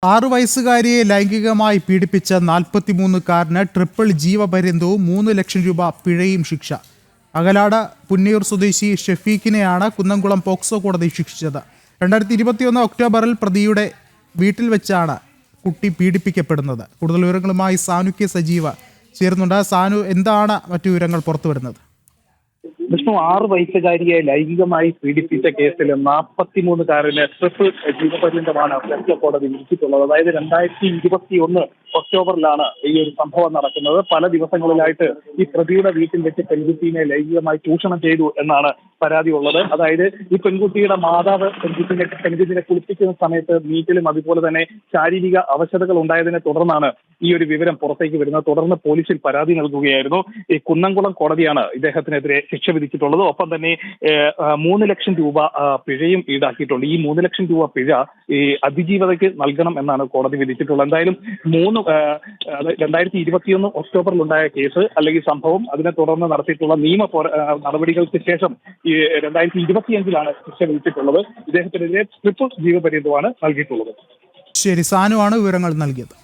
6 വയസ്സുകാരിയെ ലൈംഗികമായി പീഡിപ്പിച്ച 43-കാരന് ട്രിപ്പിൾ ജീവപര്യന്തവും 3 ലക്ഷം രൂപ പിഴയും ശിക്ഷ. അകലാട് പുന്നിയൂർ സ്വദേശി ഷെഫീഖിനെയാണ് കുന്നംകുളം പോക്സോ കോടതി ശിക്ഷിച്ചത്. 2021 ഒക്ടോബറിൽ പ്രതിയുടെ വീട്ടിൽ വെച്ചാണ് കുട്ടി പീഡിപ്പിക്കപ്പെടുന്നത്. കൂടുതൽ വിവരങ്ങളുമായി സാനു കെ സജീവ ചേരുന്നുണ്ട്. സാനു, എന്താണ് മറ്റു വിവരങ്ങൾ പുറത്തുവരുന്നത്? വിഷ്ണു, 6 വയസ്സുകാരിയെ ലൈംഗികമായി പീഡിപ്പിച്ച കേസിൽ 43-കാരന് ട്രിപ്പിൾ ജീവപര്യന്തമാണ് ഫെഡറൽ കോടതി വിധിച്ചിട്ടുള്ളത്. അതായത് 2021 ഒക്ടോബറിലാണ് ഈ ഒരു സംഭവം നടക്കുന്നത്. പല ദിവസങ്ങളിലായിട്ട് ഈ പ്രതിയുടെ വീട്ടിൽ വെച്ച് പെൺകുട്ടിയെ ലൈംഗികമായി ചൂഷണം ചെയ്തു എന്നാണ് പരാതി ഉള്ളത്. അതായത് ഈ പെൺകുട്ടിയുടെ മാതാവ് പെൺകുട്ടിയെ കുളിപ്പിക്കുന്ന സമയത്ത് വീട്ടിലും അതുപോലെ തന്നെ ശാരീരിക അവശതകൾ ഉണ്ടായതിനെ തുടർന്നാണ് ഈ ഒരു വിവരം പുറത്തേക്ക് വരുന്നത്. തുടർന്ന് പോലീസിൽ പരാതി നൽകുകയായിരുന്നു. ഈ കുന്നംകുളം കോടതിയാണ് ഇദ്ദേഹത്തിനെതിരെ ശിക്ഷ വിധിച്ചിട്ടുള്ളത്. ഒപ്പം തന്നെ 3 ലക്ഷം രൂപ പിഴയും ഈടാക്കിയിട്ടുണ്ട്. ഈ 3 ലക്ഷം രൂപ പിഴ ഈ അതിജീവതയ്ക്ക് നൽകണം എന്നാണ് കോടതി വിധിച്ചിട്ടുള്ളത്. എന്തായാലും 2021 ഒക്ടോബറിലുണ്ടായ കേസ് അല്ലെങ്കിൽ സംഭവം, അതിനെ തുടർന്ന് നടത്തിയിട്ടുള്ള നിയമ നടപടികൾക്ക് ശേഷം ഈ 2025 ശിക്ഷ വിധിച്ചിട്ടുള്ളത്. ഇദ്ദേഹത്തിനെതിരെ ട്രിപ്പിൾ ജീവപര്യന്തമാണ് നൽകിയിട്ടുള്ളത്. ശരി, സാനു ആണ് വിവരങ്ങൾ നൽകിയത്.